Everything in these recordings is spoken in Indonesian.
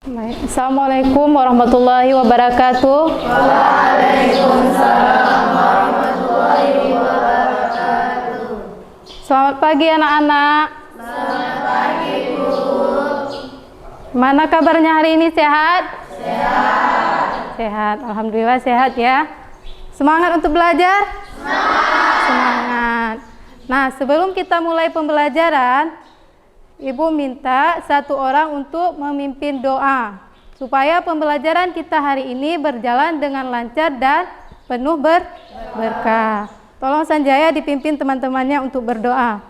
Assalamualaikum warahmatullahi wabarakatuh. Waalaikumsalam warahmatullahi wabarakatuh. Selamat pagi anak-anak. Selamat pagi, Bu. Mana kabarnya hari ini, sehat? Sehat. Sehat, alhamdulillah sehat ya. Semangat untuk belajar? Semangat. Nah, sebelum kita mulai pembelajaran, Ibu minta satu orang untuk memimpin doa supaya pembelajaran kita hari ini berjalan dengan lancar dan penuh berkah. Tolong Sanjaya dipimpin teman-temannya untuk berdoa.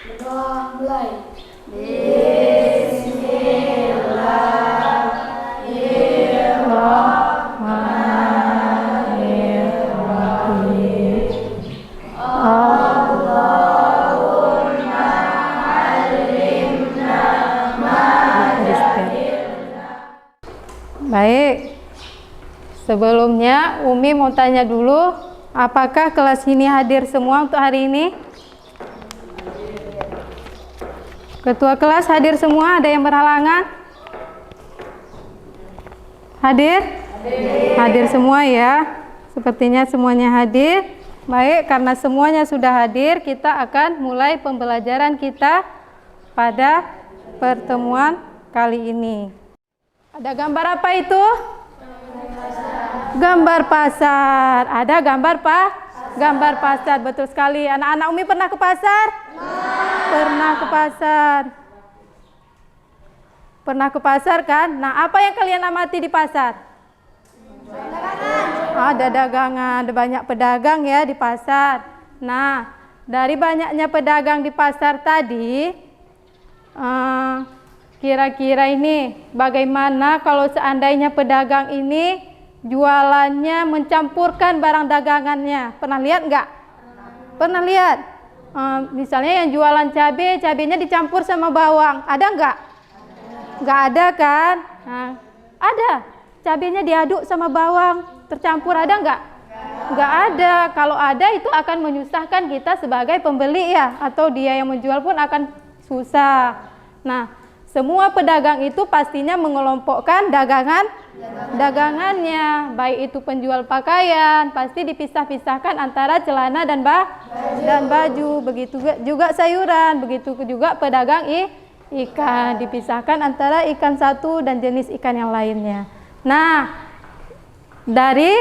Berdoa mulai. Baik, sebelumnya Umi mau tanya dulu, apakah kelas ini hadir semua untuk hari ini? Ketua kelas hadir semua, ada yang berhalangan? Hadir? Hadir semua ya, sepertinya semuanya hadir. Baik, karena semuanya sudah hadir, kita akan mulai pembelajaran kita pada pertemuan kali ini. Ada gambar apa itu? Gambar pasar. Ada gambar gambar pasar, betul sekali. Anak-anak Umi pernah ke pasar? Pernah ke pasar. Pernah ke pasar kan? Nah, apa yang kalian amati di pasar? Ada dagangan, ada banyak pedagang ya di pasar. Nah, dari banyaknya pedagang di pasar tadi, kira-kira ini bagaimana kalau seandainya pedagang ini jualannya mencampurkan barang dagangannya? Pernah lihat nggak? Pernah lihat? Misalnya yang jualan cabai, cabainya dicampur sama bawang, ada nggak? Nggak ada kan? Nah, ada. Cabainya diaduk sama bawang, tercampur, ada nggak? Nggak ada. Kalau ada itu akan menyusahkan kita sebagai pembeli ya, atau dia yang menjual pun akan susah. Nah, semua pedagang itu pastinya mengelompokkan dagangannya, baik itu penjual pakaian, pasti dipisah-pisahkan antara celana dan baju, begitu juga sayuran, begitu juga pedagang ikan, dipisahkan antara ikan satu dan jenis ikan yang lainnya. Nah, dari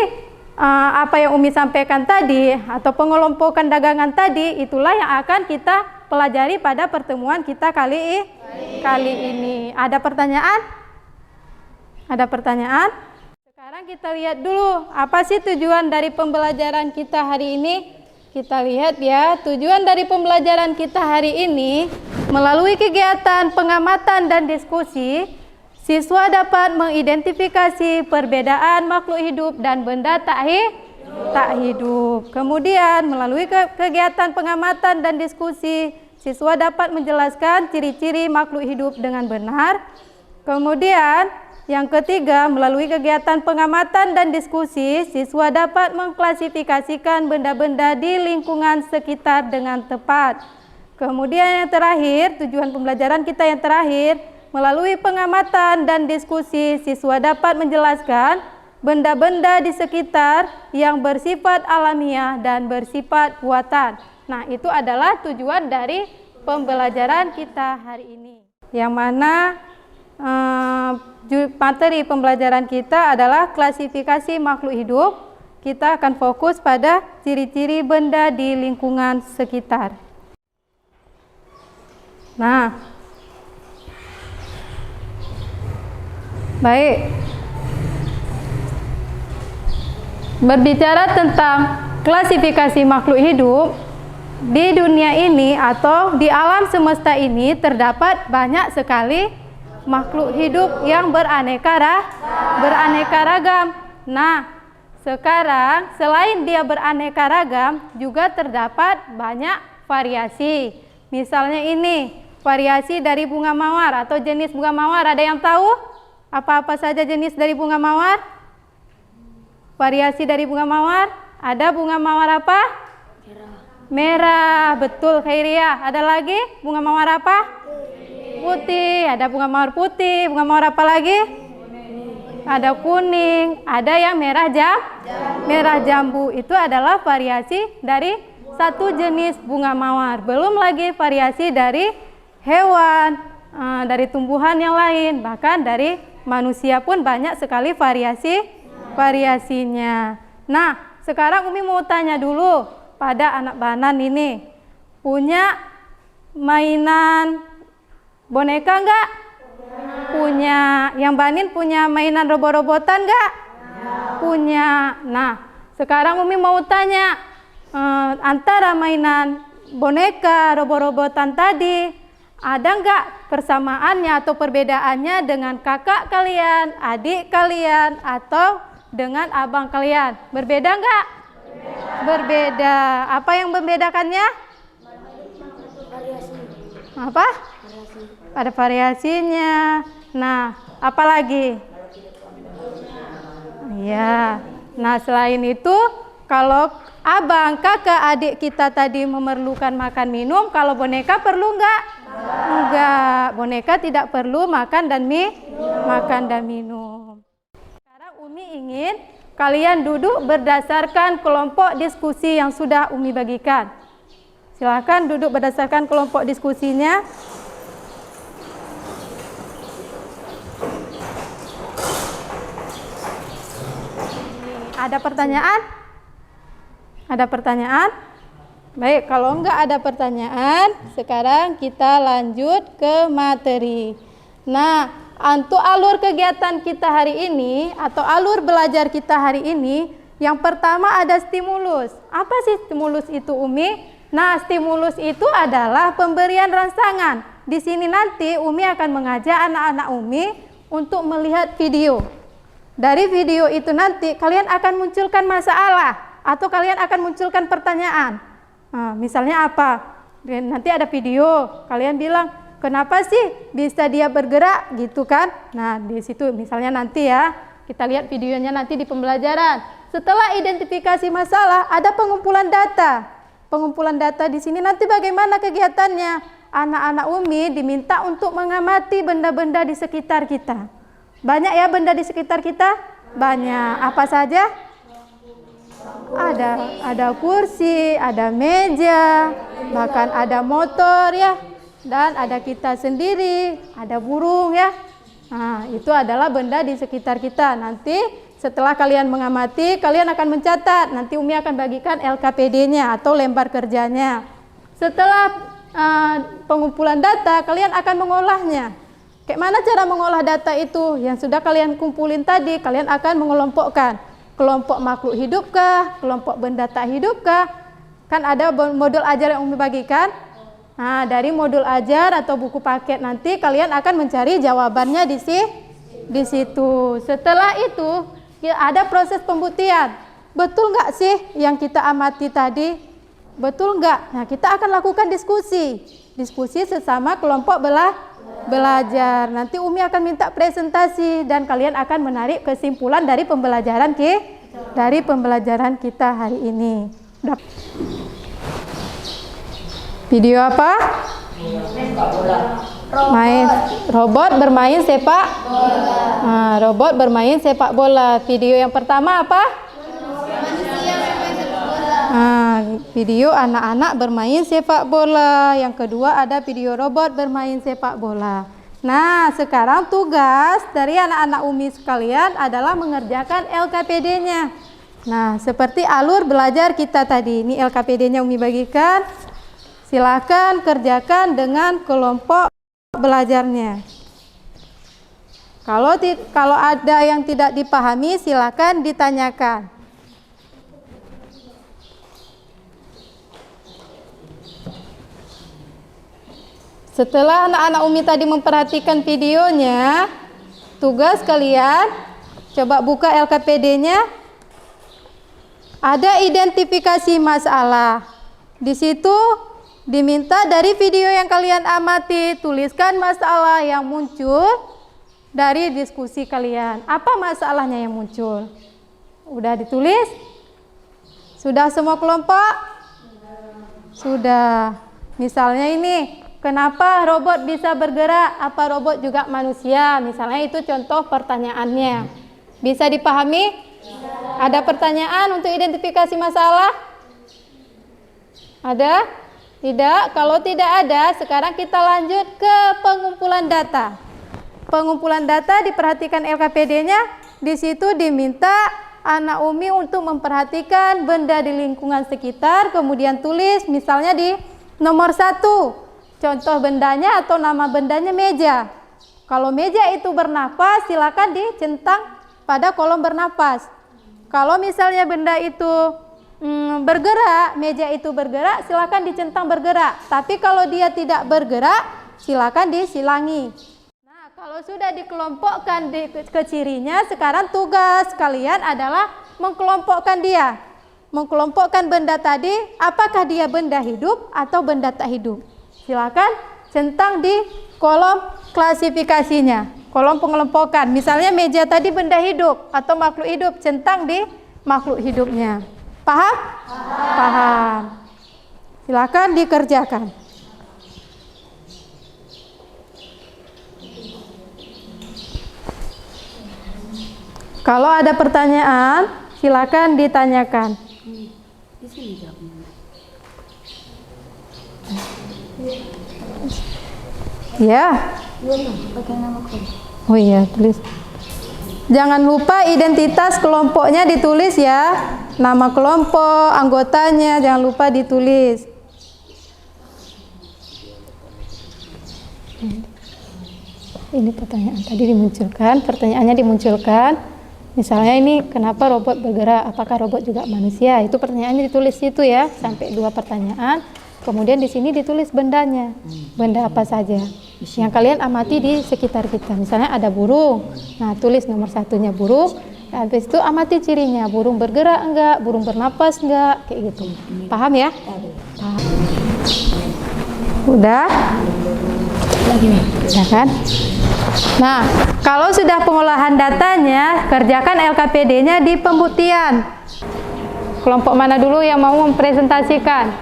apa yang Umi sampaikan tadi atau pengelompokan dagangan tadi, itulah yang akan kita pelajari pada pertemuan kita kali ini. Ada pertanyaan? Ada pertanyaan? Sekarang kita lihat dulu, apa sih tujuan dari pembelajaran kita hari ini? Kita lihat ya, tujuan dari pembelajaran kita hari ini, melalui kegiatan pengamatan dan diskusi, siswa dapat mengidentifikasi perbedaan makhluk hidup dan benda tak hidup. Kemudian, melalui kegiatan pengamatan dan diskusi, siswa dapat menjelaskan ciri-ciri makhluk hidup dengan benar. Kemudian, yang ketiga, melalui kegiatan pengamatan dan diskusi, siswa dapat mengklasifikasikan benda-benda di lingkungan sekitar dengan tepat. Kemudian yang terakhir, tujuan pembelajaran kita yang terakhir, melalui pengamatan dan diskusi, siswa dapat menjelaskan benda-benda di sekitar yang bersifat alamiah dan bersifat buatan. Nah, itu adalah tujuan dari pembelajaran kita hari ini. Yang mana materi pembelajaran kita adalah klasifikasi makhluk hidup. Kita akan fokus pada ciri-ciri benda di lingkungan sekitar. Nah, baik. Berbicara tentang klasifikasi makhluk hidup, di dunia ini atau di alam semesta ini terdapat banyak sekali makhluk hidup yang beraneka ragam. Nah, sekarang selain dia beraneka ragam, juga terdapat banyak variasi. Misalnya ini, variasi dari bunga mawar atau jenis bunga mawar. Ada yang tahu apa-apa saja jenis dari bunga mawar? Variasi dari bunga mawar, ada bunga mawar apa? Merah, betul Khairia. Ada lagi bunga mawar apa? putih, ada bunga mawar putih, bunga mawar apa lagi? Ada kuning, ada yang merah jambu. Itu adalah variasi dari satu jenis bunga mawar. Belum lagi variasi dari hewan, dari tumbuhan yang lain, bahkan dari manusia pun banyak sekali variasinya. Nah, sekarang Umi mau tanya dulu pada anak Banan ini, punya mainan boneka enggak? Punya. Yang Banin punya mainan robot-robotan enggak? Punya. Nah, sekarang Umi mau tanya, antara mainan boneka, robot-robotan tadi, ada enggak persamaannya atau perbedaannya dengan kakak kalian, adik kalian, atau dengan abang kalian? Berbeda enggak? Berbeda. Apa yang membedakannya? Apa? Ada variasinya. Nah, apa lagi? Ya. Nah, selain itu, kalau abang, kakak, adik kita tadi memerlukan makan minum, kalau boneka perlu enggak? Enggak. Boneka tidak perlu makan dan minum. Sekarang Umi ingin kalian duduk berdasarkan kelompok diskusi yang sudah Umi bagikan. Silakan duduk berdasarkan kelompok diskusinya. Ada pertanyaan? Ada pertanyaan? Baik, kalau enggak ada pertanyaan, sekarang kita lanjut ke materi. Nah, untuk alur kegiatan kita hari ini atau alur belajar kita hari ini, yang pertama ada stimulus. Apa sih stimulus itu, Umi? Nah, stimulus itu adalah pemberian rangsangan. Di sini nanti Umi akan mengajak anak-anak Umi untuk melihat video. Dari video itu nanti kalian akan munculkan masalah atau kalian akan munculkan pertanyaan. Nah, misalnya apa? Nanti ada video, kalian bilang, kenapa sih bisa dia bergerak gitu kan? Nah, di situ misalnya nanti ya, kita lihat videonya nanti di pembelajaran. Setelah identifikasi masalah, ada pengumpulan data. Pengumpulan data di sini nanti bagaimana kegiatannya? Anak-anak Umi diminta untuk mengamati benda-benda di sekitar kita. Banyak ya benda di sekitar kita? Banyak. Apa saja? Ada kursi, ada meja, bahkan ada motor ya. Dan ada kita sendiri, ada burung ya. Nah, itu adalah benda di sekitar kita. Nanti setelah kalian mengamati, kalian akan mencatat. Nanti Umi akan bagikan LKPD-nya atau lembar kerjanya. Setelah pengumpulan data, kalian akan mengolahnya. Kayak mana cara mengolah data itu? Yang sudah kalian kumpulin tadi, kalian akan mengelompokkan. Kelompok makhluk hidupkah? Kelompok benda tak hidupkah? Kan ada modul ajar yang Umi bagikan. Nah, dari modul ajar atau buku paket nanti kalian akan mencari jawabannya di situ. Setelah itu, ya ada proses pembuktian. Betul nggak sih yang kita amati tadi? Betul nggak? Nah, kita akan lakukan diskusi. Diskusi sesama kelompok belajar. Nanti Umi akan minta presentasi dan kalian akan menarik kesimpulan dari pembelajaran kita hari ini. Video apa? Robot bermain sepak bola. Nah, robot bermain sepak bola. Video yang pertama apa? Video anak-anak bermain sepak bola. Yang kedua ada video robot bermain sepak bola. Nah, sekarang tugas dari anak-anak Umi sekalian adalah mengerjakan LKPD-nya. Nah, seperti alur belajar kita tadi. Ini LKPD-nya Umi bagikan. Silakan kerjakan dengan kelompok belajarnya. Kalau ada yang tidak dipahami, silakan ditanyakan. Setelah anak-anak Umi tadi memperhatikan videonya, tugas kalian coba buka LKPD-nya. Ada identifikasi masalah. Di situ diminta dari video yang kalian amati, tuliskan masalah yang muncul dari diskusi kalian. Apa masalahnya yang muncul? Udah ditulis? Sudah semua kelompok? Sudah. Misalnya ini, kenapa robot bisa bergerak? Apa robot juga manusia? Misalnya itu contoh pertanyaannya. Bisa dipahami? Ada pertanyaan untuk identifikasi masalah? Ada? Tidak? Kalau tidak ada, sekarang kita lanjut ke pengumpulan data. Pengumpulan data diperhatikan LKPD-nya. Di situ diminta anak Umi untuk memperhatikan benda di lingkungan sekitar, kemudian tulis misalnya di nomor 1. Contoh bendanya atau nama bendanya meja. Kalau meja itu bernapas, silakan dicentang pada kolom bernapas. Kalau misalnya benda itu bergerak, meja itu bergerak, silakan dicentang bergerak. Tapi kalau dia tidak bergerak, silakan disilangi. Nah, kalau sudah dikelompokkan ke cirinya, sekarang tugas kalian adalah mengkelompokkan dia. Mengkelompokkan benda tadi, apakah dia benda hidup atau benda tak hidup. Silakan centang di kolom klasifikasinya, kolom pengelompokan. Misalnya meja tadi benda hidup atau makhluk hidup, centang di makhluk hidupnya. Paham? Paham. Silakan dikerjakan. Kalau ada pertanyaan, silakan ditanyakan. Ya. Oh iya, tulis. Jangan lupa identitas kelompoknya ditulis ya. Nama kelompok, anggotanya jangan lupa ditulis. Ini pertanyaan tadi dimunculkan, pertanyaannya dimunculkan. Misalnya ini kenapa robot bergerak? Apakah robot juga manusia? Itu pertanyaannya ditulis situ ya, sampai 2 pertanyaan. Kemudian di sini ditulis bendanya. Benda apa saja yang kalian amati di sekitar kita. Misalnya ada burung. Nah, tulis nomor 1-nya burung. Habis itu amati cirinya, burung bergerak enggak, burung bernapas enggak, kayak gitu. Paham ya? Paham. Udah? Ya kan? Nah, kalau sudah pengolahan datanya, kerjakan LKPD-nya di pembuktian. Kelompok mana dulu yang mau mempresentasikan?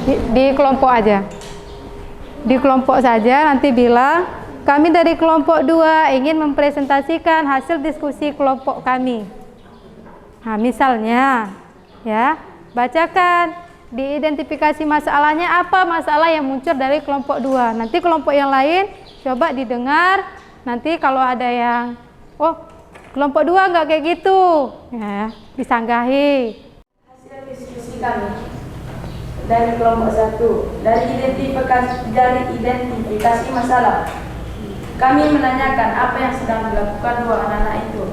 Di kelompok aja. Di kelompok saja, nanti bilang, kami dari kelompok 2 ingin mempresentasikan hasil diskusi kelompok kami. Nah, misalnya, ya, bacakan, diidentifikasi masalahnya apa masalah yang muncul dari kelompok 2. Nanti kelompok yang lain coba didengar. Nanti kalau ada yang, oh, kelompok 2 nggak kayak gitu, ya, disanggahi. Hasil diskusi kami dari kelompok 1, dari identifikasi masalah. Kami menanyakan apa yang sedang dilakukan 2 anak-anak itu.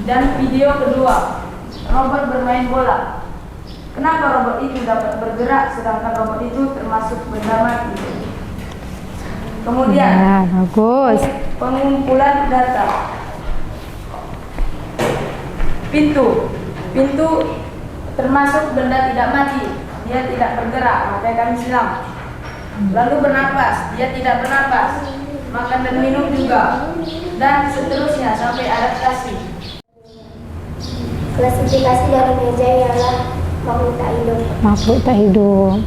Dan video kedua, robot bermain bola. Kenapa robot itu dapat bergerak sedangkan robot itu termasuk benda mati? Kemudian, Ya, bagus. pengumpulan data. Pintu termasuk benda tidak mati, dia tidak bergerak, makanya kami silang. Lalu bernapas, dia tidak bernapas, makan dan minum juga, dan seterusnya sampai adaptasi. Klasifikasi dari meja ialah makhluk tak hidup. Makhluk tak hidup.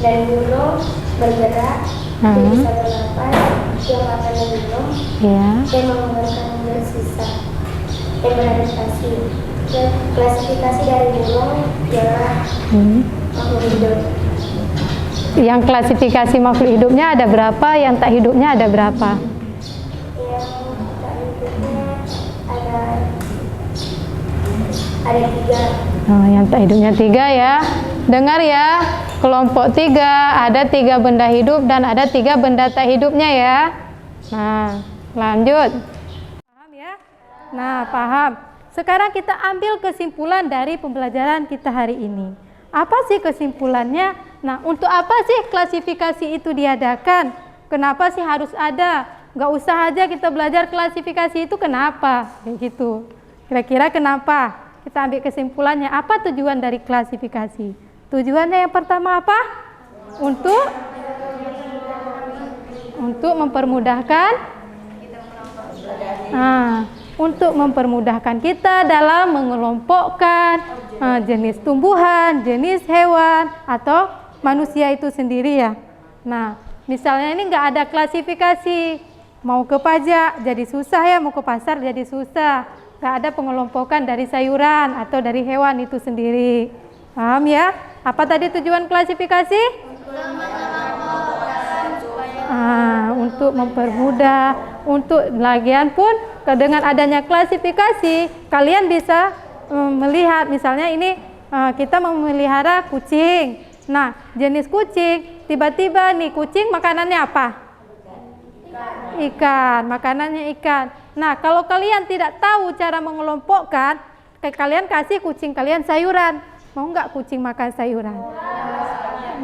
Dan burung bergerak, dia bisa bernapas, dia makan dan minum, Ya. dan mengeluarkan bersisa dan beradaptasi. Klasifikasi dari burung ialah makhluk hidup. Yang klasifikasi makhluk hidupnya ada berapa? Yang tak hidupnya ada berapa? Yang tak hidupnya ada 3. Oh, yang tak hidupnya 3 ya. Dengar ya, kelompok 3 ada 3 benda hidup dan ada 3 benda tak hidupnya ya. Nah, lanjut. Paham ya? Nah, paham. Sekarang kita ambil kesimpulan dari pembelajaran kita hari ini. Apa sih kesimpulannya? Nah, untuk apa sih klasifikasi itu diadakan? Kenapa sih harus ada? Nggak usah aja kita belajar klasifikasi itu, kenapa? Kayak gitu. Kira-kira kenapa? Kita ambil kesimpulannya. Apa tujuan dari klasifikasi? Tujuannya yang pertama apa? Untuk mempermudahkan untuk mempermudahkan kita dalam mengelompokkan jenis tumbuhan, jenis hewan, atau manusia itu sendiri ya. Nah, Misalnya ini nggak ada klasifikasi, mau ke pajak jadi susah ya, mau ke pasar jadi susah. Nggak ada pengelompokan dari sayuran atau dari hewan itu sendiri. Paham ya? Apa tadi tujuan klasifikasi? Untuk mempermudah, untuk lagian pun dengan adanya klasifikasi kalian bisa melihat, misalnya ini kita memelihara kucing. Nah, jenis kucing, tiba-tiba nih kucing makanannya apa? Ikan, makanannya ikan. Nah, kalau kalian tidak tahu cara mengelompokkan, kalian kasih kucing kalian sayuran. Mau nggak kucing makan sayuran?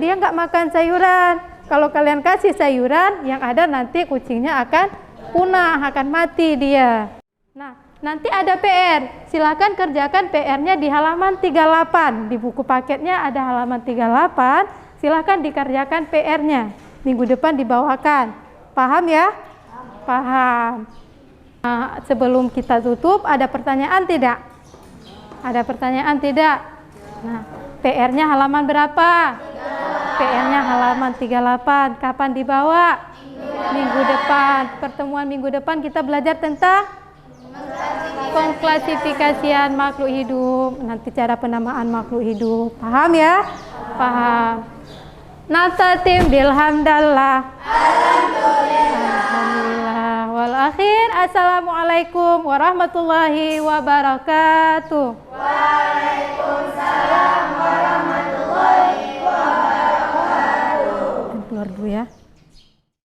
Dia nggak makan sayuran. Kalau kalian kasih sayuran, yang ada nanti kucingnya akan punah, akan mati dia. Nah, nanti ada PR. Silakan kerjakan PR-nya di halaman 38. Di buku paketnya ada halaman 38. Silakan dikerjakan PR-nya. Minggu depan dibawakan. Paham ya? Paham. Nah, sebelum kita tutup, ada pertanyaan tidak? Ada pertanyaan tidak? Nah, PR-nya halaman berapa? PR-nya halaman 38. Kapan dibawa? Minggu depan. Pertemuan minggu depan kita belajar tentang pengklasifikasian makhluk hidup. Nanti cara penamaan makhluk hidup. Paham ya? Paham. Natatim bilhamdallah. Alhamdulillah. Wal akhir. Assalamualaikum warahmatullahi wabarakatuh.